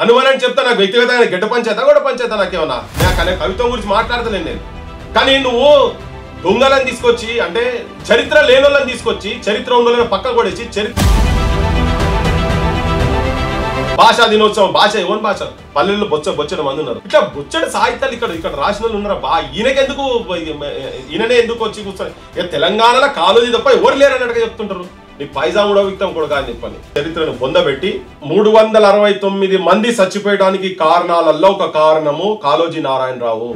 అనుమానం చెప్తా నాకు వ్యక్తిగతంగా గెడ్డ పంచేత కూడా పంచేత నాకేమన్నా నాకు కవిత్వం గురించి మాట్లాడతలేను నేను. కానీ నువ్వు దొంగలను తీసుకొచ్చి అంటే చరిత్ర లేనోళ్ళని తీసుకొచ్చి చరిత్ర ఉన్నోళ్ళని పక్కన కొడేసి భాషా దినోత్సవం భాష ఎవరి భాష పల్లెల్లో బొచ్చని మంది ఉన్నారు. ఇట్లా బొచ్చడి సాహిత్యాలు ఇక్కడ రాసిన వాళ్ళు ఉన్నారు. ఈయననే ఎందుకు వచ్చి కూర్చొని ఇక తెలంగాణలో కాలేజీ తప్ప ఎవరు లేరు అన్నట్టుగా చెప్తుంటారు. నీకు పైజా కూడా విక్తం కూడా కాని చెప్పని చరిత్రను పొందబెట్టి 369 మంది చచ్చిపోయడానికి కారణాలలో ఒక కారణము కాళోజీ నారాయణరావు.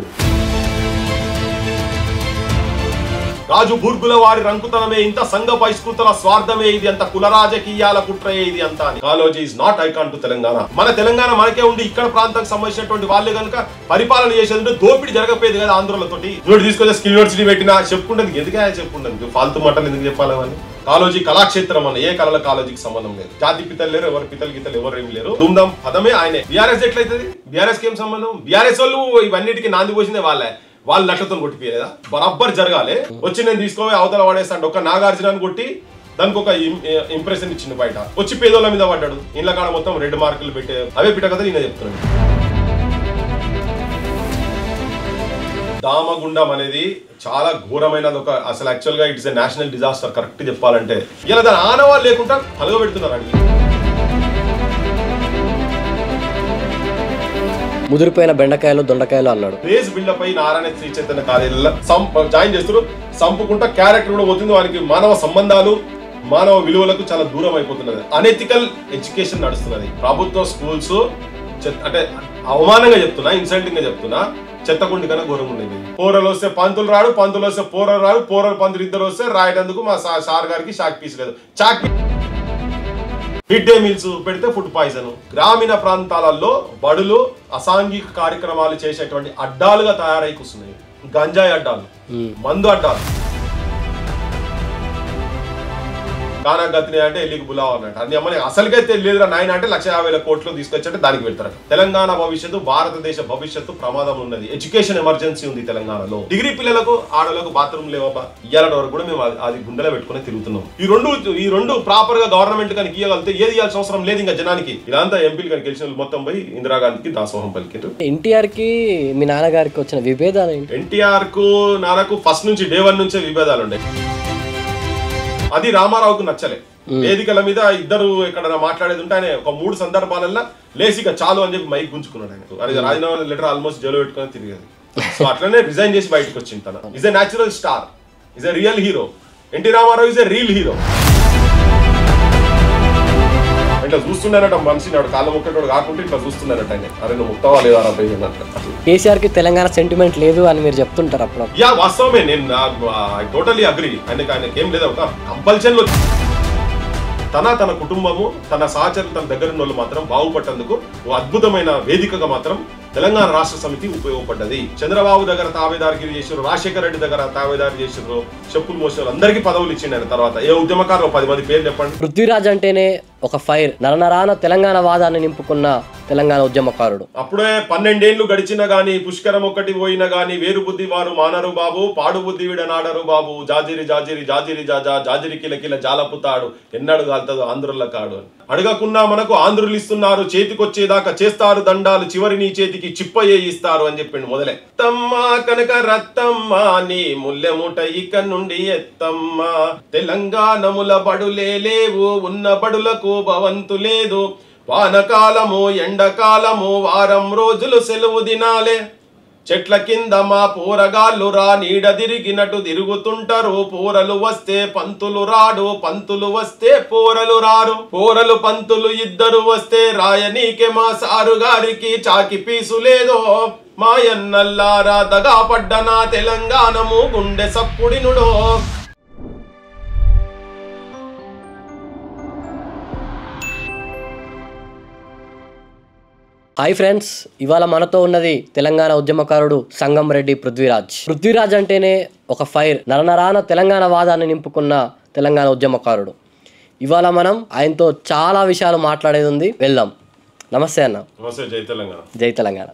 రాజు బూర్గుల వారి రంకుతనమే ఇంత, సంఘ బహిష్కృతుల స్వార్థమే ఇది అంత, కుల రాజకీయాల కుట్రయే ఇది అంత అని. Kaloji is not icon to Telangana. మన తెలంగాణ మనకే ఉండి ఇక్కడ ప్రాంతానికి సంబంధించినటువంటి వాళ్ళే కనుక పరిపాలన చేసేది దోపిడీ జరగపోయేది కదా ఆంధ్రులతోటి. నోటి తీసుకొచ్చే స్కిల్ యూనివర్సిటీ పెట్టినా చెప్పుకుంటుంది ఎందుకే చెప్పుకుంటుంది ఫాల్తు మాటలు ఎందుకు చెప్పాలని. కాళోజీ కళాక్షేత్రం అన్న ఏ కళల కాళోజీకి సంబంధం లేదు. జాతి పితలు లేరు, ఎవరు పితలు గీతలు ఎవరు ఏమి లేరు. ధూమ్ధాం పదమే ఆయనే. బీఆర్ఎస్ ఎట్లయితుంది? బీఆర్ఎస్ కి ఏం సంబంధం? బీఆర్ఎస్ వాళ్ళు ఇవన్నిటికీ నాంది పోసిందే వాళ్ళే. వాళ్ళు నట్లతో కొట్టిపోయేదా? బరాబర్ జరగాలి. వచ్చి నేను తీసుకోవాలి అవతల పడేస్తాను. ఒక నాగార్జున కొట్టి దానికి ఒక ఇంప్రెషన్ ఇచ్చింది బయట. వచ్చి పేదోళ్ళ మీద పడ్డాడు. ఇంట్లో కాడ మొత్తం 2 మార్కులు పెట్టే అవే పిట్ట కదా ఈయన చెప్తున్నాడు. దామగుండం అనేది చాలా ఘోరమైనది. అసలు యాక్చువల్ గా it's a national disaster correct చెప్పాలంటే. ఇలా దాని ఆనవాళ్ళు లేకుండా కలగబెడుతున్నారండి. ముదిరిపోయిన బెండకాయలు దొండకాయలు అన్నాడు. రేస్ బిల్డప్ అయి నారాయణ శ్రీ చైతన్య కాలేజీలో జాయిన్ చేస్తారు. సంపుకుంటా క్యారెక్టర్ కూడా పోతుంది. వారికి మానవ సంబంధాలు మానవ విలువలకు చాలా దూరం అయిపోతున్నది. అనెథికల్ ఎడ్యుకేషన్ నడుస్తున్నది. ప్రభుత్వ స్కూల్స్ అంటే అవమానంగా చెప్తున్నా, ఇన్సల్టింగ్ గా చెప్తున్నా, చెత్తకుండి కన్నా ఘోరంగా ఉండేది. పోరలు వస్తే పంతులు రాడు, పంతులు వస్తే పోరలు రాడు, పోరలు పంతులు ఇద్దరు వస్తే రాయటందుకు మా సార్ గారికి షాక్ పీస్ లేదు. మిడ్ డే మీల్స్ పెడితే ఫుడ్ పాయిజన్. గ్రామీణ ప్రాంతాలలో బడులు అసాంఘిక కార్యక్రమాలు చేసేటువంటి అడ్డాలుగా తయారై కూర్చున్నాయి. గంజాయి అడ్డాలు, మందు అడ్డాలు. కానా గతిని అంటే ఎల్లికి బులావ్ అన్నట్టు అన్ని అమ్మని అసలుగా తెలియదురా నాయన అంటే 150,000 కోట్లు తీసుకొచ్చి దానికి పెడతారు. తెలంగాణ భవిష్యత్తు, భారతదేశ భవిష్యత్తు ప్రమాదం ఉన్నది. ఎడ్యుకేషన్ ఎమర్జెన్సీ ఉంది తెలంగాణలో. డిగ్రీ పిల్లలకు ఆడలకు బాత్రూమ్ లేవబ్బా. ఇయ్యాల వరకు కూడా మేము అది గుండెలో పెట్టుకుని తిరుగుతున్నాం. ఈ రెండు ప్రాపర్ గా గవర్నమెంట్ కనుక ఇవ్వగలిగితే ఏది ఇవ్వాల్సిన అవసరం లేదు ఇంకా జనానికి. ఇదంతా ఎంపీలు కనుక గెలిచిన మొత్తం పోయి ఇందిరాగాంధీకి దాసోహం పలికిండ్రు. ఎన్టీఆర్ కి మీ నాన్నగారికి వచ్చిన విభేదాలు ఏంటి? ఎన్టీఆర్ కు నాన్నకు ఫస్ట్ నుంచి డే 1 నుంచే విభేదాలు ఉండే. అది రామారావుకు నచ్చలే. వేదికల మీద ఇద్దరు ఎక్కడ మాట్లాడేది ఉంటే ఆయన ఒక 3 సందర్భాలలో లేసిగా చాలు అని చెప్పి మైక్ గుంజుకున్నాడు. ఆయన అది రాజీనామా లెటర్ ఆల్మోస్ట్ జైలు పెట్టుకుని తిరిగేది. సో అట్లనే రిజైన్ చేసి బయటకు వచ్చింది. తన is a natural star, is a real hero. NT Ramarao is a real hero. ఇట్లా చూస్తున్నారట మనిషి, నాడు కాళ్ళ ముక్కటోడు కాకుండా ఇట్లా చూస్తున్నారట ఆయన. అరే నువ్వు ముక్తావా లేదా కేసీఆర్ కి తెలంగాణ సెంటిమెంట్ లేదు అని మీరు చెప్తుంటారు అప్పుడు. యా వాస్తవమే. నేను టోటలీ అగ్రీ. ఆయనకి ఏం లేదు, ఒక కంపల్షన్ లో తన కుటుంబము తన సహచరులు తన దగ్గర ఉన్న వాళ్ళు మాత్రం బాగుపట్టేందుకు ఓ అద్భుతమైన వేదికగా మాత్రం తెలంగాణ రాష్ట్ర సమితి ఉపయోగపడ్డది. చంద్రబాబు దగ్గర తావేదారిగిరి చేసారు, రాజశేఖర రెడ్డి దగ్గర తావేదారి చేసారు, చెప్పులు మోసారు, అందరికీ పదవులు ఇచ్చిండు ఆయన. తర్వాత ఏ ఉద్యమకారులు 10 మంది పేరు చెప్పండి. పృథ్వీరాజ్ అంటేనే ఒక ఫైర్, నరనరాన తెలంగాణ వాదాన్ని నింపుకున్న తెలంగాణ ఉద్యమకారుడు. అప్పుడే 12 ఏళ్లు గడిచినా గానీ, పుష్కరం ఒకటి పోయినా గానీ, వేరు బుద్ధి వారు మానరు బాబు, పాడు బుద్ధి వీడనాడరు బాబు, జాజిరి జాజిరి జాజిరి జాజా జాజిరి కిలకిల జాలపుతాడు, ఎన్నడు కాల్తదో ఆంధ్రుల కాడు అని. అడగకున్నా మనకు ఆంధ్రులు ఇస్తున్నారు, చేతికొచ్చేదాకా చేస్తారు దండాలు, చివరి నీ చేతికి చిప్పయ్యే ఇస్తారు అని చెప్పిండు మొదలే. తమ్మా కనక రత్తమ్మ నీ ముల్లెముట ఇక నుండి ఎత్తమ్మ, తెలంగాణముల బడులే లేవు, ఉన్న బడులకు భవంతు లేదు, వానకాలము ఎండకాలము వారం రోజులు సెలవు దినాలే, చెట్ల కింద మా పోరగాళ్ళు రా నీడ తిరిగినట్టు తిరుగుతుంటారు, పోరలు వస్తే పంతులు రాడు, పంతులు వస్తే పోరలు రారు, పోరలు పంతులు ఇద్దరు వస్తే రాయనీకే మా సారు గారికి చాకి పీసు లేదో, మాయన్నల్లారా దగా పడ్డ నా తెలంగాణము గుండె సప్పుడినుడో. హాయ్ ఫ్రెండ్స్, ఇవాళ మనతో ఉన్నది తెలంగాణ ఉద్యమకారుడు సంగంరెడ్డి పృథ్వీరాజ్. పృథ్వీరాజ్ అంటేనే ఒక ఫైర్, నరనరాన తెలంగాణ వాదాన్ని నింపుకున్న తెలంగాణ ఉద్యమకారుడు. ఇవాళ మనం ఆయనతో చాలా విషయాలు మాట్లాడేది ఉంది, వెళ్దాం. నమస్తే అన్న. నమస్తే. జై తెలంగాణ. జై తెలంగాణ.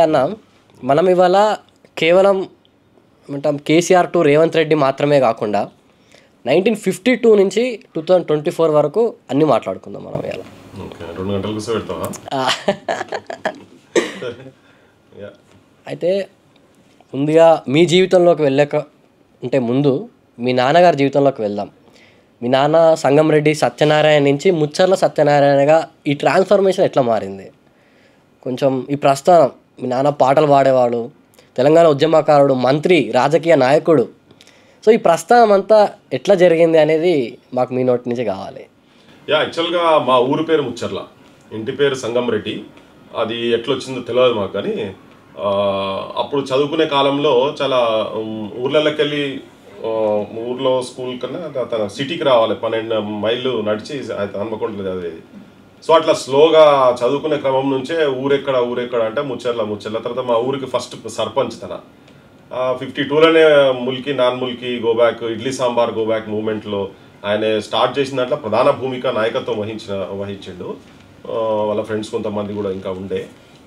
అన్న, మనం ఇవాళ కేవలం ఏమంటాం కేసీఆర్ టు రేవంత్ రెడ్డి మాత్రమే కాకుండా 1952 నుంచి 2024 వరకు అన్నీ మాట్లాడుకుందాం మనం ఇవాళ. ఓకే 2 గంటల కోసం పెడతావా? అయితే ముందుగా మీ జీవితంలోకి వెళ్ళక అంటే ముందు మీ నాన్నగారి జీవితంలోకి వెళ్దాం. మీ నాన్న సంగంరెడ్డి సత్యనారాయణ నుంచి ముచ్చర్ల సత్యనారాయణగా ఈ ట్రాన్స్ఫర్మేషన్ ఎట్లా మారింది? కొంచెం ఈ ప్రస్థానం, మీ నాన్న పాటలు పాడేవాడు, తెలంగాణ ఉద్యమకారుడు, మంత్రి, రాజకీయ నాయకుడు. సో ఈ ప్రస్థానం అంతా ఎట్లా జరిగింది అనేది మాకు మీ నోటి నుంచి కావాలి. యాక్చువల్గా మా ఊరు పేరు ముచ్చర్ల, ఇంటి పేరు సంగంరెడ్డి. అది ఎట్లొచ్చిందో తెలియదు మాకు, కానీ అప్పుడు చదువుకునే కాలంలో చాలా ఊర్లలోకి వెళ్ళి ఊర్లో స్కూల్ కన్నా తన సిటీకి రావాలి, 12 మైళ్ళు నడిచి హన్మకొండలో చదివేది. సో అట్లా స్లోగా చదువుకునే క్రమం నుంచే ఊరెక్కడ అంటే ముచ్చర్ల తర్వాత మా ఊరికి ఫస్ట్ సర్పంచ్ తన 52లోనే ముల్కి non ముల్కి go back idli sambar go back మూమెంట్లో ఆయన స్టార్ట్ చేసిన దాంట్లో ప్రధాన భూమిక నాయకత్వం వహించిండు. వాళ్ళ ఫ్రెండ్స్ కొంతమంది కూడా ఇంకా ఉండే.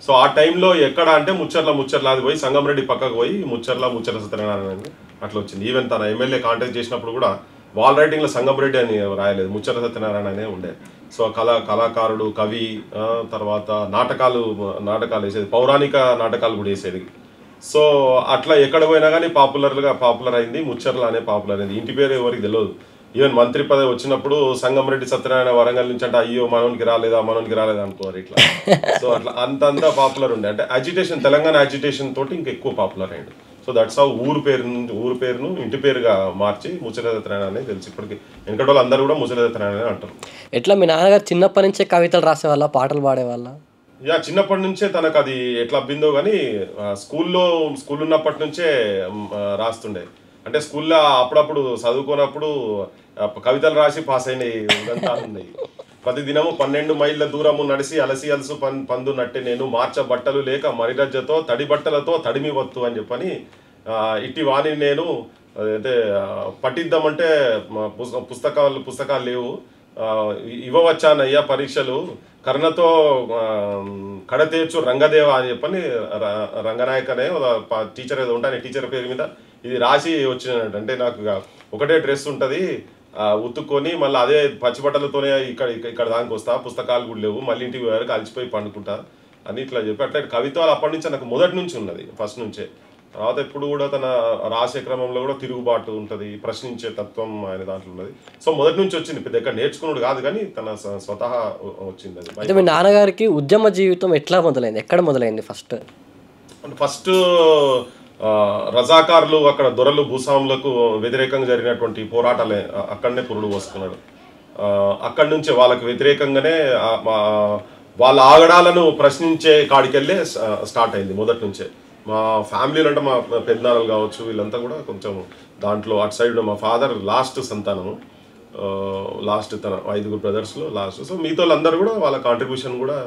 సో ఆ టైంలో ఎక్కడ అంటే ముచ్చర్ల అది పోయి సంగంరెడ్డి పక్కకు పోయి ముచ్చర్ల సత్యనారాయణ అట్లా వచ్చింది. ఈవెన్ తన ఎమ్మెల్యే కాంటాక్ట్ చేసినప్పుడు కూడా వాల్ రైటింగ్లో సంగంరెడ్డి అని రాయలేదు, ముచ్చర్ల సత్యనారాయణ అనే ఉండే. సో కళాకారుడు, కవి, తర్వాత నాటకాలు వేసేది, పౌరాణిక నాటకాలు కూడా వేసేది. సో అట్లా ఎక్కడ పోయినా కానీ పాపులర్ అయింది, ముచ్చర్ల అనే పాపులర్ అయింది. ఇంటి పేరు ఎవరికి తెలియదు. ఈవెన్ మంత్రి పదవి వచ్చినప్పుడు సంగంరెడ్డి సత్యనారాయణ వరంగల్ నుంచి అంటే అయ్యో మనోనికి రాలేదా అనుకోరు ఇట్లా. సో అట్లా అంతా పాపులర్ ఉండే. అంటే అజిటేషన్, తెలంగాణ అజిటేషన్ తోటి ఇంకా ఎక్కువ పాపులర్ అయ్యిండు. సో దట్స్ హౌ ఊరు పేరును ఇంటి పేరుగా మార్చి ముచ్చర్ల సత్యనారాయణ అనేది తెలుసు. ఇప్పటికి వెనకటి వాళ్ళు అందరూ కూడా ముచ్చర్ల సత్యనారాయణ అంటారు. ఎట్లా మీ నాన్నగారు చిన్నప్పటి నుంచే కవితలు రాసేవాళ్ళ, పాటలు పాడేవాళ్ళ? చిన్నప్పటి నుంచే తనకు అది ఎట్లా అబ్బిందో కానీ స్కూల్లో ఉన్నప్పటి నుంచే రాస్తుండే. అంటే స్కూల్లో అప్పుడప్పుడు చదువుకున్నప్పుడు కవితలు రాసి పాస్ అయినాయి ఉదంతాలు ఉన్నాయి. ప్రతి దినము 12 మైళ్ళ దూరము నడిసి అలసు పందు నట్టే నేను మార్చ బట్టలు లేక మరిరజ్జతో తడి బట్టలతో తడిమి వత్తు అని చెప్పని ఇట్టి వాణి నేను అంటే పట్టిద్దామంటే పుస్తకాలు లేవు, ఇవ్వవచ్చానయ్యా పరీక్షలు కర్ణతో కడతేర్చు రంగదేవ అని చెప్పని రంగనాయక్ అనే టీచర్ ఏదో ఉంటాయి, టీచర్ పేరు మీద ఇది రాసి వచ్చినట్టు. అంటే నాకు ఒకటే డ్రెస్ ఉంటుంది ఉతుక్కొని మళ్ళీ అదే పచ్చిబట్టలతోనే ఇక్కడ దానికి వస్తా, పుస్తకాలు కూడా లేవు, మళ్ళీ ఇంటికి పోయారు కలిసిపోయి పండుకుంటా అని ఇట్లా చెప్పి అట్లా కవిత్వాలు అప్పటి నుంచి నాకు మొదటి నుంచి ఉన్నది, ఫస్ట్ నుంచే. తర్వాత ఎప్పుడు కూడా తన రాసే క్రమంలో కూడా తిరుగుబాటు ఉంటుంది, ప్రశ్నించే తత్వం ఆయన దాంట్లో ఉన్నది. సో మొదటి నుంచి వచ్చింది, పెద్ద ఎక్కడ నేర్చుకున్నాడు కాదు కానీ తన స్వతహా వచ్చింది అది. అయితే మీ నాన్నగారికి ఉద్యమ జీవితం ఎట్లా మొదలైంది, ఎక్కడ మొదలైంది? ఫస్ట్ రజాకారులు అక్కడ దొరలు భూస్వాములకు వ్యతిరేకంగా జరిగినటువంటి పోరాటాలే అక్కడనే పురుడు పోసుకున్నాడు. అక్కడి నుంచే వాళ్ళకి వ్యతిరేకంగానే వాళ్ళ ఆగడాలను ప్రశ్నించే కాడికెళ్ళే స్టార్ట్ అయింది మొదటి నుంచే. మా ఫ్యామిలీలో అంటే మా పెద్దనాన్నలు కావచ్చు వీళ్ళంతా కూడా కొంచెం దాంట్లో అటు సైడ్ మా ఫాదర్ లాస్ట్ సంతానము, లాస్ట్ తన 5 బ్రదర్స్లో లాస్ట్. సో మిగతా వాళ్ళందరూ కూడా వాళ్ళ కాంట్రిబ్యూషన్ కూడా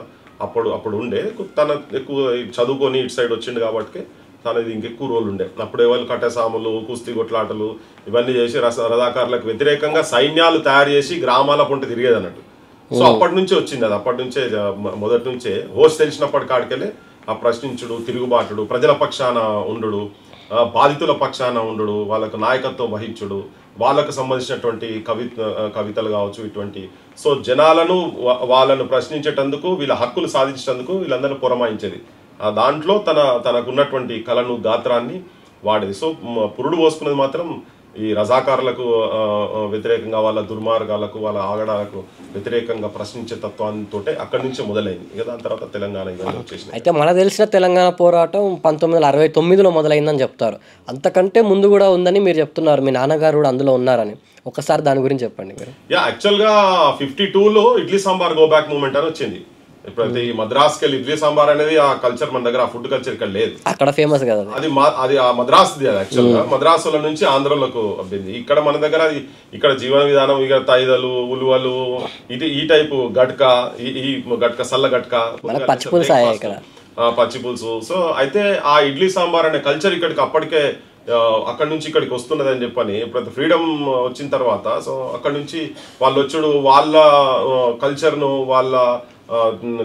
అప్పుడు ఉండే. తన ఎక్కువ చదువుకొని ఇటు సైడ్ వచ్చిండు కాబట్టి తనది ఇంకెక్కువ రోల్ ఉండే. అప్పుడే వాళ్ళు కట్టెసాములు, కుస్తీ కొట్లాటలు ఇవన్నీ చేసి రజాకారులకు వ్యతిరేకంగా సైన్యాలు తయారు చేసి గ్రామాల పొంట తిరిగేది అన్నట్టు. సో అప్పటి నుంచే వచ్చింది అది, అప్పటి నుంచే మొదటి నుంచే హోస్ట్ తెలిసినప్పటి కాడికెళ్ళి ఆ ప్రశ్నించుడు, తిరుగుబాటుడు, ప్రజల పక్షాన ఉండు, బాధితుల పక్షాన ఉండు, వాళ్ళకు నాయకత్వం వహించుడు, వాళ్ళకు సంబంధించినటువంటి కవితలు కావచ్చు ఇటువంటి. సో జనాలను వాళ్ళను ప్రశ్నించేటందుకు, వీళ్ళ హక్కులు సాధించేటందుకు వీళ్ళందరూ పురమాయించేది. దాంట్లో తనకున్నటువంటి కళను, గాత్రాన్ని వాడేది. సో పురుడు పోసుకున్నది మాత్రం ఈ రజాకారులకు వ్యతిరేకంగా, వాళ్ళ దుర్మార్గాలకు, వాళ్ళ ఆగడాలకు వ్యతిరేకంగా ప్రశ్నించే తత్వంతో అక్కడి నుంచే మొదలైంది. ఇక దాని తర్వాత తెలంగాణ ఇవన్నీ వచ్చేసినాయి. అయితే మనకు తెలిసిన తెలంగాణ పోరాటం 1969లో మొదలైందని చెప్తారు. అంతకంటే ముందు కూడా ఉందని మీరు చెప్తున్నారు, మీ నాన్నగారు కూడా అందులో ఉన్నారని. ఒకసారి దాని గురించి చెప్పండి మీరు. యాక్చువల్గా 52లో idli sambar go back movement అని వచ్చింది. ఇప్పుడైతే ఈ మద్రాస్కి వెళ్ళి ఇడ్లీ సాంబార్ అనేది ఆ కల్చర్ మన దగ్గర, ఆ ఫుడ్ కల్చర్ ఇక్కడ లేదు, అక్కడ ఫేమస్ కదా అది ఆ మద్రాస్ది. అది యాక్చువల్గా మద్రాసుల నుంచి ఆంధ్రలోకి అబ్బింది. ఇక్కడ మన దగ్గర ఇక్కడ జీవన విధానం ఇక తైదలు, ఉలువలు, ఈ టైపు గట్క, ఈ గట్క సల్ల గట్క, పచ్చి పులుసు. సో అయితే ఆ ఇడ్లీ సాంబార్ అనే కల్చర్ ఇక్కడికి అప్పటికే అక్కడి నుంచి ఇక్కడికి వస్తున్నది అని చెప్పని ఇప్పుడు ఫ్రీడమ్ వచ్చిన తర్వాత సో అక్కడి నుంచి వాళ్ళు వచ్చుడు, వాళ్ళ కల్చర్ను, వాళ్ళ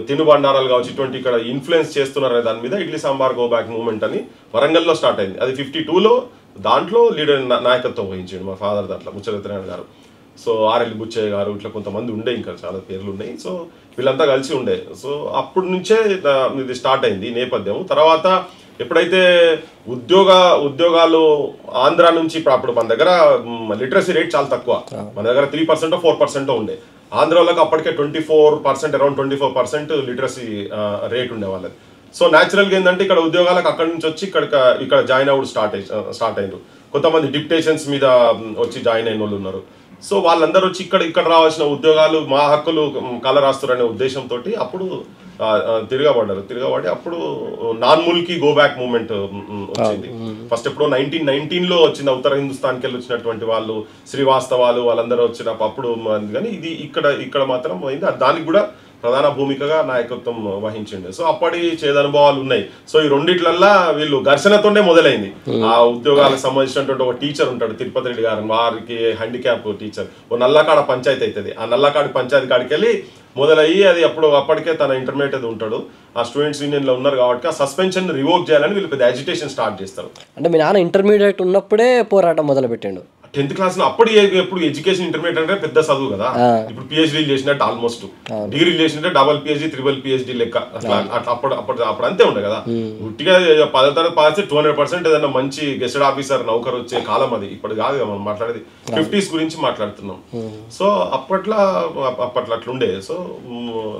తినుబండారాలు కావచ్చు ఇటువంటి ఇక్కడ ఇన్ఫ్లుయెన్స్ చేస్తున్నారనే దాని మీద idli sambar go back movement అని వరంగల్లో స్టార్ట్ అయింది. అది 52లో దాంట్లో లీడర్ నాయకత్వం వహించాడు మా ఫాదర్, దాంట్లో ముచ్చరత్నారాయణ గారు. సో ఆర్ఎల్ బుచ్చయ్య గారు ఇట్లా కొంతమంది ఉండే, ఇంకా చాలా పేర్లు ఉన్నాయి. సో వీళ్ళంతా కలిసి ఉండే. సో అప్పటి నుంచే ఇది స్టార్ట్ అయింది ఈ నేపథ్యం. తర్వాత ఎప్పుడైతే ఉద్యోగాలు ఆంధ్ర నుంచి, అప్పుడు మన దగ్గర లిటరసీ రేట్ చాలా తక్కువ, మన దగ్గర 3% 4% ఉండే. ఆంధ్ర వాళ్ళకి అప్పటికే 24%, అరౌండ్ 24% లిటరసీ రేట్ ఉండే వాళ్ళది. సో న్యాచురల్గా ఏంటంటే ఇక్కడ ఉద్యోగాలకు అక్కడి నుంచి వచ్చి ఇక్కడ జాయిన్ అవ్వడం స్టార్ట్ అయ్యారు. కొంతమంది డిప్యుటేషన్స్ మీద వచ్చి జాయిన్ అయిన వాళ్ళు ఉన్నారు. సో వాళ్ళందరూ వచ్చి ఇక్కడ రావాల్సిన ఉద్యోగాలు, మా హక్కులు కల రాస్తారనే ఉద్దేశంతో అప్పుడు తిరగబడి అప్పుడు non Mulki go back movement వచ్చింది. ఫస్ట్ ఎప్పుడో 1919లో వచ్చిన ఉత్తర హిందుస్థాన్కి వెళ్ళి వచ్చినటువంటి వాళ్ళు, శ్రీవాస్తవాలు వాళ్ళందరూ వచ్చినప్పుడు అప్పుడు. కానీ ఇది ఇక్కడ మాత్రం అయింది. దానికి కూడా ప్రధాన భూమికగా నాయకత్వం వహించింది. సో అప్పటి చేదనుభవాలు ఉన్నాయి. సో ఈ రెండిట్లల్లా వీళ్ళు ఘర్షణతోనే మొదలైంది. ఆ ఉద్యోగాలకు సంబంధించినటువంటి ఒక టీచర్ ఉంటాడు, తిరుపతి రెడ్డి గారు, వారికి హ్యాండిక్యాప్ టీచర్. ఓ నల్లకాడ పంచాయతీ అవుతుంది. ఆ నల్లకాడి పంచాయతీ కాడికి వెళ్ళి మొదలయ్యి అది అప్పటికే తన ఇంటర్మీడియట్ ఉంటాడు, ఆ స్టూడెంట్స్ యూనియన్లో ఉన్నారు కాబట్టి ఆ సస్పెన్షన్ రివోక్ చేయాలని వీళ్ళు పెద్ద అజిటేషన్ స్టార్ట్ చేస్తారు. అంటే మీ నాన్న ఇంటర్మీడియట్ ఉన్నప్పుడే పోరాటం మొదలు పెట్టాడు. 10th క్లాస్ లో ఎప్పుడు ఎడ్యుకేషన్ ఇంటర్మీడియట్ అంటే పెద్ద చదువు కదా. ఇప్పుడు పిహెచ్డీ చేసినట్టు, ఆల్మోస్ట్ డిగ్రీ చేసినట్టు డబల్ పిహెచ్డీ, ట్రిపుల్ పిహెచ్డీ లెక్క. అప్పుడు అంతే ఉండే కదా. ఉట్టిగా 10వ తరగతి పాస్ 200% ఏదైనా మంచి గెస్టెడ్ ఆఫీసర్ నౌకర్ వచ్చే కాలం అది. ఇప్పుడు కాదు మనం మాట్లాడేది 50s గురించి మాట్లాడుతున్నాం. సో అప్పట్లో అట్లుండే. సో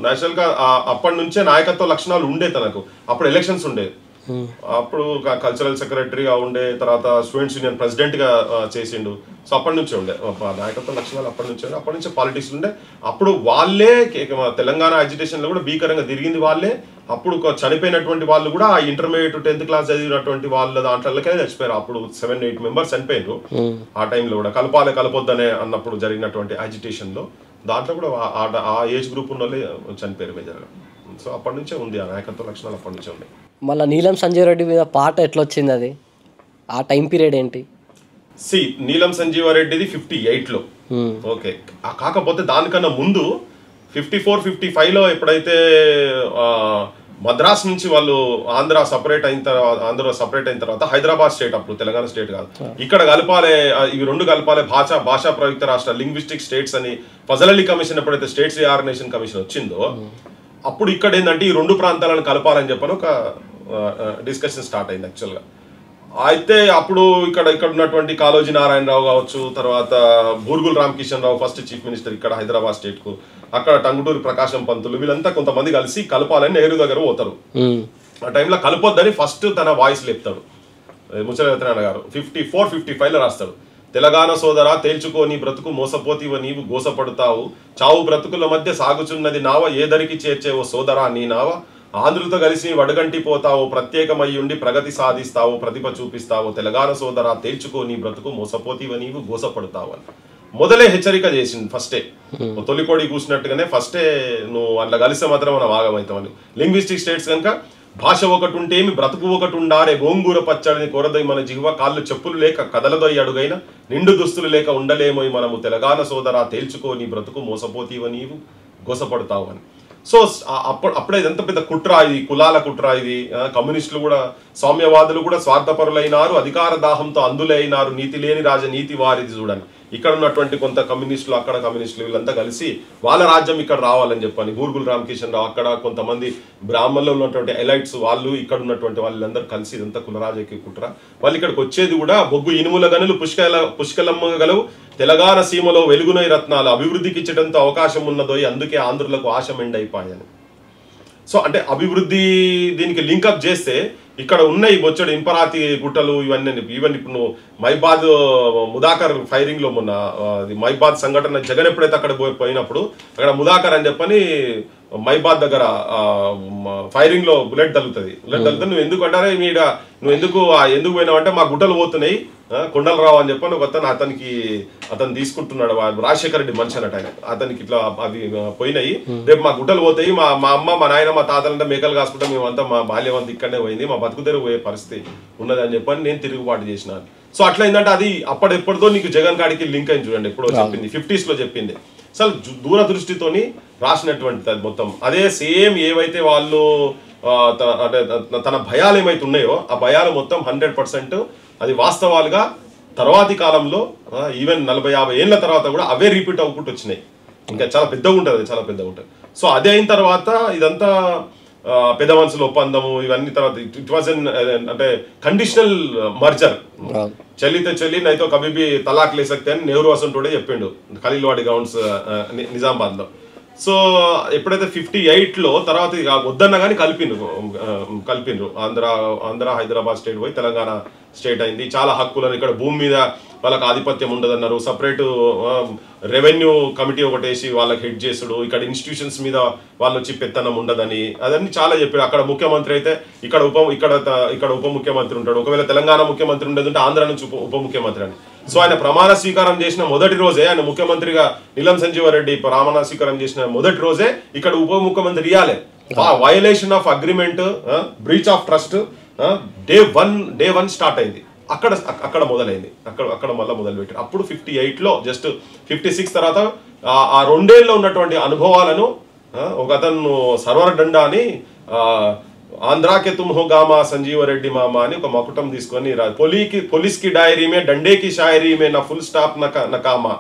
నేషనల్ గా అప్పటి నుంచే నాయకత్వ లక్షణాలు ఉండే తనకు. అప్పుడు ఎలక్షన్స్ ఉండే, అప్పుడు కల్చరల్ సెక్రటరీగా ఉండే, తర్వాత స్టూడెంట్స్ యూనియన్ ప్రెసిడెంట్ గా చేసిండు. సో అప్పటి నుంచే ఉండే నాయకత్వ లక్షణాలు, అప్పటి నుంచే పాలిటిక్స్ ఉండే. అప్పుడు వాళ్ళే తెలంగాణ అజిటేషన్ లో కూడా భీకరంగా తిరిగింది వాళ్ళే. అప్పుడు చనిపోయినటువంటి వాళ్ళు కూడా ఆ ఇంటర్మీడియట్ 10th క్లాస్ చదివినటువంటి వాళ్ళ దాంట్లోకే చచ్చిపోయారు. అప్పుడు 7-8 మెంబర్స్ చనిపోయారు ఆ టైంలో కూడా. కలపొద్దనే అన్నప్పుడు జరిగినటువంటి అజిటేషన్ లో దాంట్లో కూడా ఆ ఏజ్ గ్రూప్ ఉన్న వాళ్ళే చనిపోయారు మేజర్గా. సో అప్పటి నుంచే ఉంది ఆ నాయకత్వ లక్షణాలు, అప్పటి నుంచే ఉన్నాయి. మళ్ళీ నీలం సంజీవ్ రెడ్డి మీద పాట ఎట్లా వచ్చింది, అది ఆ టైం పీరియడ్ ఏంటి? నీలం సంజీవారెడ్డిది 58లో. ఓకే, కాకపోతే దానికన్నా ముందు 54-55లో ఎప్పుడైతే మద్రాస్ నుంచి వాళ్ళు ఆంధ్ర సపరేట్ అయిన తర్వాత హైదరాబాద్ స్టేట్, అప్పుడు తెలంగాణ స్టేట్ కాదు, ఇక్కడ కలపాలి, ఇవి రెండు కలపాలి, భాషా ప్రయుక్త రాష్ట్ర లింగ్విస్టిక్ స్టేట్స్ అని ఫజల్ అలీ కమిషన్ ఎప్పుడైతే స్టేట్స్ రీఆర్గనైజేషన్ కమిషన్ వచ్చిందో అప్పుడు ఇక్కడ ఏంటంటే ఈ రెండు ప్రాంతాలను కలపాలని చెప్పని ఒక డిస్కషన్ స్టార్ట్ అయింది యాక్చువల్గా. అయితే అప్పుడు ఇక్కడ ఉన్నటువంటి కాళోజీ నారాయణరావు కావచ్చు, తర్వాత బూర్గుల రామకిషన్ రావు ఫస్ట్ చీఫ్ మినిస్టర్ ఇక్కడ హైదరాబాద్ స్టేట్ కు, అక్కడ టంగుటూరి ప్రకాశం పంతులు, వీళ్ళంతా కొంతమంది కలిసి కలపాలని నెహ్రూ దగ్గర పోతారు. ఆ టైంలో కలపొద్దని ఫస్ట్ తన వాయిస్ లేపుతాడు ముచ్చల సత్యనారాయణ గారు. 54-55లో రాస్తాడు, తెలంగాణ సోదరా తేల్చుకో నీ బ్రతుకు మోసపోతివ నీవు గోసపడతావు, చావు బ్రతుకుల మధ్య సాగుచున్నది నావ, ఏదరికి చేర్చేవో సోదరా నీ నావ, ఆంధ్రులతో కలిసి వడగంటి పోతావు, ప్రత్యేకమయ్యుండి ప్రగతి సాధిస్తావు, ప్రతిభ చూపిస్తావు, తెలంగాణ సోదరా తేల్చుకో నీ బ్రతుకు మోసపోతివ నీవు గోసపడతావు అని మొదలే హెచ్చరిక చేసింది ఫస్టే. తొలికోడి కూసినట్టుగానే ఫస్టే నువ్వు అట్లా కలిస్తే మాత్రం మనం ఆగమవుతామని. లింగ్విస్టిక్ స్టేట్స్ కనుక భాష ఒకటి ఉంటేమి బ్రతుకు ఒకటి ఉండారే, గోంగూర పచ్చడిని కొరదై మన జిహ్వ, కాళ్ళు చెప్పులు లేక కదలదొయ్యి అడుగైన, నిండు దుస్తులు లేక ఉండలేమోయి మనము, తెలంగాణ సోదరా తేల్చుకో నీ బ్రతుకు మోసపోతీవ నీవు గోసపడతావు అని. సో అప్పుడే ఇదంతా పెద్ద కుట్ర, ఇది కులాల కుట్ర, ఇది కమ్యూనిస్టులు కూడా సౌమ్యవాదులు కూడా స్వార్థపరులైనారు, అధికార దాహంతో అందులైనారు, నీతి లేని రాజనీతి వారిది చూడండి. ఇక్కడ ఉన్నటువంటి కొంత కమ్యూనిస్టులు, అక్కడ కమ్యూనిస్టులు, వీళ్ళంతా కలిసి వాళ్ళ రాజ్యం ఇక్కడ రావాలని చెప్పని బూర్గుల రామకిషన్ రావు, అక్కడ కొంతమంది బ్రాహ్మణులు ఉన్నటువంటి ఎలైట్స్ వాళ్ళు, ఇక్కడ ఉన్నటువంటి వాళ్ళందరూ కలిసి ఇదంతా కులరాజకీయ కుట్ర. వాళ్ళు ఇక్కడికి వచ్చేది కూడా బొగ్గు ఇనుముల గనులు పుష్కలమ్మ గలవు, తెలంగాణ సీమలో వెలుగునై రత్నాలు, అభివృద్ధికి ఇచ్చడంతో అవకాశం ఉన్నదోయి, అందుకే ఆంధ్రులకు ఆశ మెండైపోయాను. సో అంటే అభివృద్ధి దీనికి లింకప్ చేస్తే ఇక్కడ ఉన్నాయి బొచ్చడు ఇంపరాతి గుట్టలు ఇవన్నీ. ఈవెన్ ఇప్పుడు నువ్వు మైబాద్ ముదాకర్ ఫైరింగ్ లో మొన్న మైబాద్ సంఘటన జగన్ ఎప్పుడైతే అక్కడ పోయినప్పుడు అక్కడ ముదాకర్ అని చెప్పని మైబాద్ దగ్గర ఫైరింగ్ లో బుల్లెట్ తగులుతుంది. నువ్వు ఎందుకు అంటారే మీడ నువ్వు ఎందుకు పోయినావు అంటే మా గుట్టలు పోతున్నాయి కొండలరావు అని చెప్పని ఒక అతను తీసుకుంటున్నాడు, రాజశేఖర రెడ్డి మనిషి అన్నట్టు ఆయన, అతనికి ఇట్లా అవి పోయినాయి, రేపు మా గుట్టలు పోతాయి, మా అమ్మ మా నాయన మా తాతలంతా మేకలు కాసుకుంటాం, మేమంతా మా బాల్యం అంతా ఇక్కడనే పోయింది, మా బతుకు తెరుగు పోయే పరిస్థితి ఉన్నది అని చెప్పని నేను తిరుగుబాటు చేసినాను. సో అట్లా ఏంటంటే అది అప్పటితో నీకు జగన్ గాడికి లింక్ అయింది చూడండి, ఎప్పుడో చెప్పింది 50s లో చెప్పింది. అసలు దూరదృష్టితోని రాసినటువంటిది అది మొత్తం. అదే సేమ్ ఏవైతే వాళ్ళు అంటే తన భయాలు ఏమైతే ఉన్నాయో ఆ భయాలు మొత్తం 100% అది వాస్తవాలుగా తర్వాతి కాలంలో ఈవెన్ 40-50 ఏళ్ళ తర్వాత కూడా అవే రిపీట్ అవ్వకుండా వచ్చినాయి. ఇంకా చాలా పెద్దగా ఉంటుంది, చాలా పెద్దగా ఉంటుంది. సో అదే అయిన తర్వాత ఇదంతా పెద్ద మనుషుల ఒప్పందము ఇవన్నీ తర్వాత ఇట్ వాజ్ అంటే కండిషనల్ మర్జర్. చెల్లితే చెల్లి నైతో కబీబీ తలాక్ లే సక్తే అని నెహ్రూ అసంటోడే చెప్పిండు ఖలీల్వాడి గ్రౌండ్స్ నిజామాబాద్లో. సో ఎప్పుడైతే 58లో తర్వాత వద్దన్నా కానీ కలిపిండ్రు ఆంధ్ర హైదరాబాద్ స్టేట్ పోయి తెలంగాణ స్టేట్ అయింది. చాలా హక్కులను ఇక్కడ భూమి మీద వాళ్ళకి ఆధిపత్యం ఉండదన్నారు. సపరేట్ రెవెన్యూ కమిటీ ఒకటేసి వాళ్ళకి హెడ్ చేసుడు, ఇక్కడ ఇన్స్టిట్యూషన్స్ మీద వాళ్ళు వచ్చి పెత్తనం ఉండదని అదన్నీ చాలా చెప్పారు. అక్కడ ముఖ్యమంత్రి అయితే ఇక్కడ ఉప ముఖ్యమంత్రి ఉంటాడు. ఒకవేళ తెలంగాణ ముఖ్యమంత్రి ఉండేదంటే ఆంధ్ర నుంచి ఉప ముఖ్యమంత్రి అని. సో ఆయన ప్రమాణ స్వీకారం చేసిన మొదటి రోజే ఆయన ముఖ్యమంత్రిగా నీలం సంజీవారెడ్డి ప్రమాణ స్వీకారం చేసిన మొదటి రోజే ఇక్కడ ఉప ముఖ్యమంత్రి ఇవ్వాలి. Violation of agreement, breach of trust day one start అయింది. అక్కడ మొదలైంది. అక్కడ మళ్ళీ మొదలుపెట్టారు. అప్పుడు 58లో జస్ట్ 56 తర్వాత ఆ 2 ఏళ్ళలో ఉన్నటువంటి అనుభవాలను ఒక అతను సర్వర్ డండా అని ఆంధ్రాకే తుమ్ హో గామా సంజీవరెడ్డి మామా అని ఒక మకుటం తీసుకొని పోలీస్ కి డైరీ మే డండే కి షాయరీ మే నా ఫుల్ స్టాప్ నకామా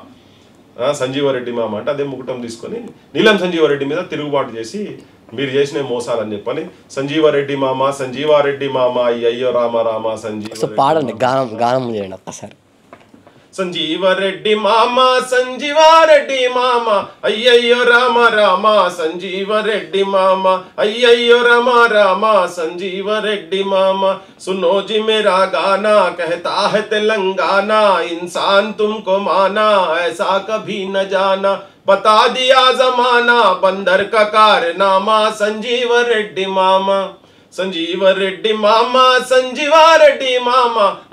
సంజీవరెడ్డి మామ అంటే అదే ముకుటం తీసుకొని నీలం సంజీవారెడ్డి మీద తిరుగుబాటు చేసి మీరు చేసిన మోసాలని చెప్పని సంజీవారెడ్డి మామ అయ్యో రామ రామ పాడండి గానం చేయండి ఒక్కసారి. సంజీవారెడ్డి మామ అయ్యయ్యో రామ రామ సంజీవారెడ్డి మామ అయ్యయ్యో రామ రామ సంజీవారెడ్డి మామ सुनो जी मेरा गाना कहता है तेलंगाना इंसान तुमको माना ऐसा कभी न जाना बता दिया जमाना बंदर का कारनामा संजीवारेड्डी मामा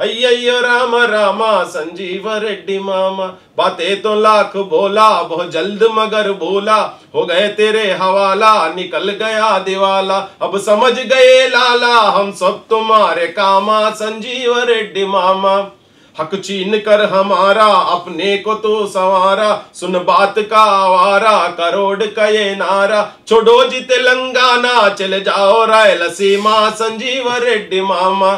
अय्यो राम राम संजीवारेड्डी मामा बातें तो लाख बोला बहुत जल्द मगर बोला हो गए तेरे हवाला निकल गया दिवाला अब समझ गए लाला हम सब तुम्हारे कामा संजीवारेड्डी मामा हक छीन कर हमारा अपने को तो संवारा सुन बात का आवारा करोड़ का ये नारा छोड़ो जी तेलंगाना चले जाओ रायलसीमा संजीवारेड्डी मामा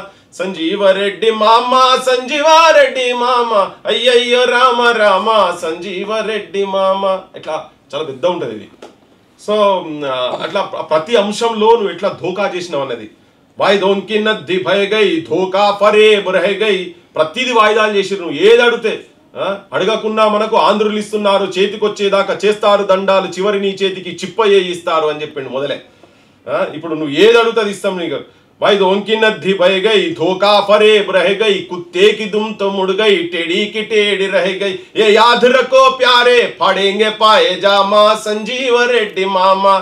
अय्यो राम राम संजीवारेड्डी मामा ఇట్లా చాలా పెద్ద ఉంటది ఇది. సో అట్లా ప్రతి అంశంలో నువ్వు ఎట్లా ధోకా చేసినావు అన్నది వాయిదోన్ కి నద్ది భయ గై ధోకా ఫరేబ్ రహ గై ప్రతిది వాయిదాలు చేసిరు. నువ్వు ఏది అడిగితే అడగకున్నా మనకు ఆంధ్రులు ఇస్తున్నారు చేతికొచ్చేదాకా చేస్తారు దండాలు చివరి నీ చేతికి చిప్పయ్యే ఇస్తారు అని చెప్పిండు మొదలే. ఇప్పుడు నువ్వు ఏది అడుగుతుంది ఇస్తాం నీకు. वाइदों की नद्दी बह गई धोखा फरेब रह गई कुत्ते की दुम तो मुड़ गई टेढ़ी की टेढ़ी रह गई ये याद रखो प्यारे फाड़ेंगे पाए जामा संजीवारेड्डी मामा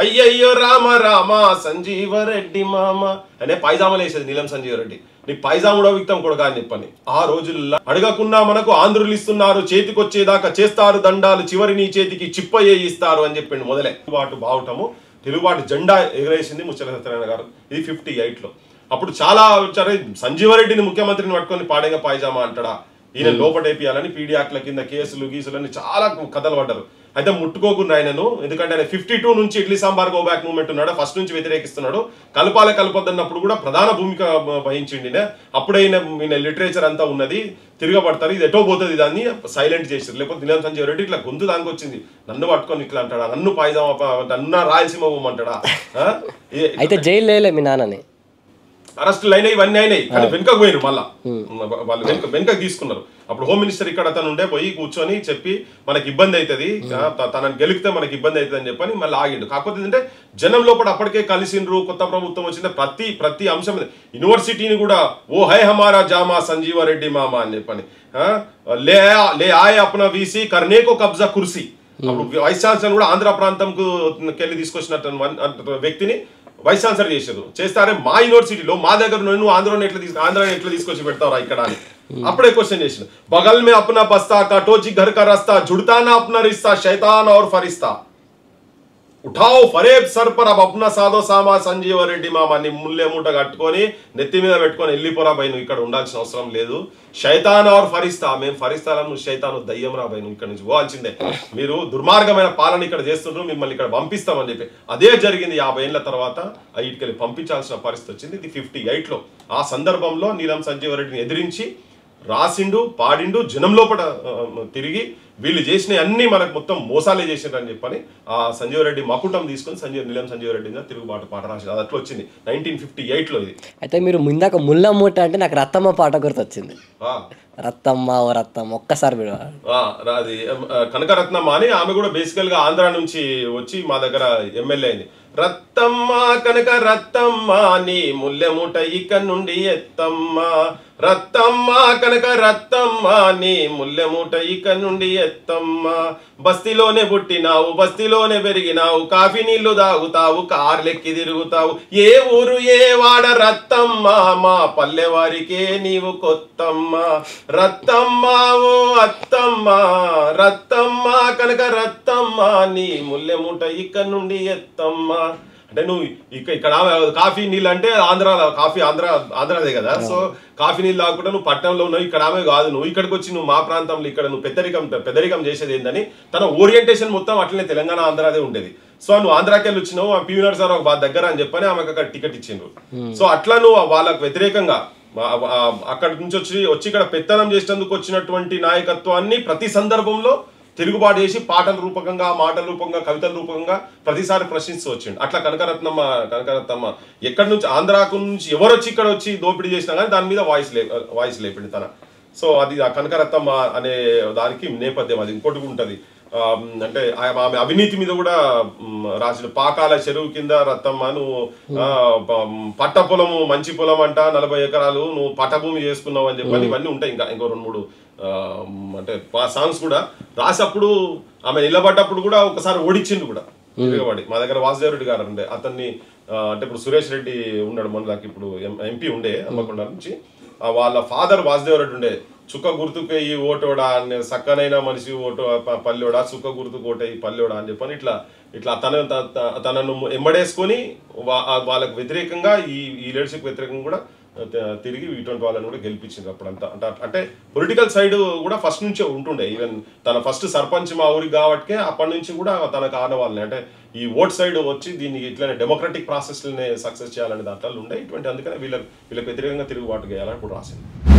अय्यो राम राम संजीवारेड्डी मामा అనే పైజామాలు వేసేది నీలం సంజీవారెడ్డి. నీ పైజామ కూడా విక్తం కొడగా అని చెప్పని ఆ రోజుల్లో అడగకున్నా మనకు ఆంధ్రులు ఇస్తున్నారు చేతికొచ్చేదాకా చేస్తారు దండాలు చివరి నీ చేతికి చిప్పయ్యే ఇస్తారు అని చెప్పిండు మొదలే. తిరుగుబాటు బావటము తిరుగుబాటు జెండా ఎగరేసింది ముచ్చల సత్యనారాయణ గారు. ఇది 58లో. అప్పుడు చాలా సరే సంజీవారెడ్డిని ముఖ్యమంత్రిని పట్టుకొని పాడేగా పైజామా అంటాడా ఈయన లోపటేపియాలని పీడీ యాక్ట్ల కింద కేసులు గీసులని చాలా కథలు పడ్డారు. అయితే ముట్టుకోకుండా ఆయనను, ఎందుకంటే ఆయన 52 నుంచి idli sambar go back movement ఉన్నాడు, ఫస్ట్ నుంచి వ్యతిరేకిస్తున్నాడు. కలపొద్దన్నప్పుడు కూడా ప్రధాన భూమిక వహించిండి. అప్పుడైనా ఈయన లిటరేచర్ అంతా ఉన్నది, తిరగబడతారు, ఇది ఎటో పోతుంది, దాన్ని సైలెంట్ చేసారు. లేకపోతే నీలం సంజీవారెడ్డి ఇట్లా గొంతు దానికి వచ్చింది, నన్ను పట్టుకొని ఇట్లా అంటాడా, నన్ను పైజామా నన్ను రాయలసీమ పోమంటాడా. అయితే జైలు లేలే మీ నాన్నని, అరెస్టులు అయినాయి, ఇవన్నీ అయినాయి, కానీ వెనుకకు పోయినారు. మళ్ళా వాళ్ళు వెనుకకు తీసుకున్నారు. అప్పుడు హోమ్ మినిస్టర్ ఇక్కడ అతను ఉండే పోయి కూర్చొని చెప్పి మనకి ఇబ్బంది అవుతుంది, తనని గెలిపితే మనకి ఇబ్బంది అవుతుంది అని చెప్పని మళ్ళీ ఆగిండు. కాకపోతే ఏంటంటే జనం లోపల అప్పటికే కలిసిండ్రు, కొత్త ప్రభుత్వం వచ్చింది, ప్రతి అంశం యూనివర్సిటీని కూడా ఓ హై హమారా జామా సంజీవారెడ్డి మామా అని చెప్పని లే ఆయే అప్నా వీసీ కర్నేకో కబ్జా కుర్సీ. అప్పుడు వైస్ ఛాన్సలర్ కూడా ఆంధ్ర ప్రాంతంకు వెళ్ళి తీసుకొచ్చినట్టు వ్యక్తిని వైస్ ఛాన్సలర్ చేశారు. చేస్తారే మా యూనివర్సిటీలో మా దగ్గర నువ్వు ఆంధ్రాని ఎట్లా తీసుకొచ్చి పెడతావురా ఇక్కడ అని అప్పుడే క్వశ్చన్ చేసిన. బగల్ మే అప్నా బస్తా కటోచి ఘర్ కా రస్తా జుడతానా అప్నా రిస్తా శైతాన్ ఔర్ ఫరిస్తా. ఉఠావ్ ఫరేబ్ సర్ పర్ అబ్ అప్నా సాదో సామా సంజీవ రెడ్డి మామ నీ ముల్లె మూట కట్టుకొని నెత్తి మీద పెట్టుకొని వెళ్ళిపోరా బై, నువ్వు ఇక్కడ ఉండాల్సిన అవసరం లేదు. శైతాన్ ఆర్ ఫరిస్తా, మేము ఫరిస్తాలం, నువ్వు శైతాను దయ్యం రా బై, నువ్వు ఇక్కడ నుంచి పోవాల్సిందే, మీరు దుర్మార్గమైన పాలన ఇక్కడ చేస్తుండ్రు, మిమ్మల్ని ఇక్కడ పంపిస్తామని చెప్పి. అదే జరిగింది 50 ఏళ్ల తర్వాత ఇటుకెళ్ళి పంపించాల్సిన పరిస్థితి వచ్చింది. ఇది 58లో. ఆ సందర్భంలో నీలం సంజీవ రెడ్డిని ఎదిరించి రాసిండు, పాడిండు, జనం లోపల తిరిగి వీళ్ళు చేసిన అన్ని మనకు మొత్తం మోసాలే చేసిండ్రు అని చెప్పని ఆ సంజీవ రెడ్డి మకుటం తీసుకొని నీలం సంజీవ రెడ్డి మీద తిరుగుబాటు పాట రాసింది. అది అట్లా వచ్చింది 1958లో. ఇది అయితే మీరు ముందాక ముళ్ళ మూట అంటే నాకు రత్తమ్మ పాట గుర్తొచ్చింది. రత్తమ్మ ఓ రత్తమ్మ ఒక్కసారి మీరు అది కనకరత్నమ్మ అని, ఆమె కూడా బేసికల్ గా ఆంధ్ర నుంచి వచ్చి మా దగ్గర ఎమ్మెల్యే అయింది. రత్తమ్మ కనక రత్తమ్మ నీ ముల్లె మూట ఇక నుండి ఎత్తమ్మ, రత్తమ్మ కనక రత్తమ్మ నీ ముల్లె మూట ఇక నుండి ఎత్తమ్మ, బస్తీలోనే పుట్టినావు బస్తీలోనే పెరిగినావు, కాఫీ నీళ్లు తాగుతావు కార్లెక్కి తిరుగుతావు, ఏ ఊరు ఏ వాడ రత్తమ్మ మా పల్లె వారికే నీవు కొత్తమ్మ, రత్తమ్మ ఓ అత్తమ్మ రత్తమ్మ కనక రత్తమ్మ నీ ముల్లె మూట ఇక నుండి ఎత్తమ్మ. అంటే నువ్వు ఇక్కడ కాఫీ నీళ్ళు అంటే ఆంధ్రాలో కాఫీ ఆంధ్రాదే కదా, సో కాఫీ నీళ్ళు తాగకుండా నువ్వు పట్టణంలో ఉన్నావు, ఇక్కడ ఆమె కాదు, నువ్వు ఇక్కడికి వచ్చి నువ్వు మా ప్రాంతంలో ఇక్కడ నువ్వు పెద్దరికం చేసేది ఏందని తన ఓరియంటేషన్ మొత్తం అట్లనే తెలంగాణ ఆంధ్రాదే ఉండేది. సో నువ్వు ఆంధ్రాకి వెళ్ళి వచ్చినావు, ఆ పివి నరసింహారావు ఒక దగ్గర అని చెప్పని ఆమెకు అక్కడ టికెట్ ఇచ్చిండ్రు. సో అట్లా నువ్వు వాళ్ళకు వ్యతిరేకంగా అక్కడి నుంచి వచ్చి ఇక్కడ పెత్తనం చేసేందుకు వచ్చినటువంటి నాయకత్వాన్ని ప్రతి సందర్భంలో తిరుగుబాటు చేసి పాటల రూపకంగా, మాటల రూపంగా, కవితల రూపకంగా ప్రతిసారి ప్రశ్నిస్తూ వచ్చిండు. అట్లా కనకరత్నమ్మ ఎక్కడి నుంచి ఆంధ్రాకు నుంచి ఎవరు వచ్చి ఇక్కడ వచ్చి దోపిడీ చేసినా కానీ దాని మీద వాయిస్ లేపిండి తన. సో అది ఆ కనకరత్నమ్మ అనే దానికి నేపథ్యం. అది ఇంకోటి ఉంటుంది, అంటే ఆమె అవినీతి మీద కూడా రాసిన. పాకాల చెరువు కింద రత్తమ్మ, నువ్వు పట్ట పొలము మంచి పొలం అంట 40 ఎకరాలు నువ్వు పట్టభూమి చేసుకున్నావు అని చెప్పని ఇవన్నీ ఉంటాయి. ఇంకో 2-3 అంటే సాంగ్స్ కూడా రాసప్పుడు ఆమె నిలబడ్డప్పుడు కూడా ఒకసారి ఓడించిండు కూడా తిరగబడి. మా దగ్గర వాసుదేవరెడ్డి గారు ఉండే, అతన్ని అంటే ఇప్పుడు సురేష్ రెడ్డి ఉన్నాడు మనకి, ఇప్పుడు ఎంపీ ఉండే హన్మకొండ నుంచి. వాళ్ళ ఫాదర్ వాసుదేవరెడ్డి ఉండే, చుక్క గుర్తుకే ఈ ఓటోడా అనే సక్కనైన మనిషి ఓటో పల్లెోడా, చుక్క గుర్తుకు ఓటే ఈ పల్లెోడా అని చెప్పని ఇట్లా తనను ఎమ్మడేసుకొని వాళ్ళకు వ్యతిరేకంగా ఈ లీడర్షిప్ వ్యతిరేకంగా కూడా తిరిగి ఇటువంటి వాళ్ళని కూడా గెలిపించింది అప్పుడంతా. అంటే పొలిటికల్ సైడ్ కూడా ఫస్ట్ నుంచే ఉంటుండే. ఈవెన్ తన ఫస్ట్ సర్పంచ్ మా ఊరికి కాబట్టి అప్పటి నుంచి కూడా తనకు ఆడవాళ్ళని, అంటే ఈ ఓట్ సైడ్ వచ్చి దీన్ని ఇట్లనే డెమోక్రటిక్ ప్రాసెస్ని సక్సెస్ చేయాలనే దాంట్లో ఉండే ఇటువంటి. అందుకనే వీళ్ళకి వ్యతిరేకంగా తిరుగుబాటు చేయాలని ఇప్పుడు రాసింది.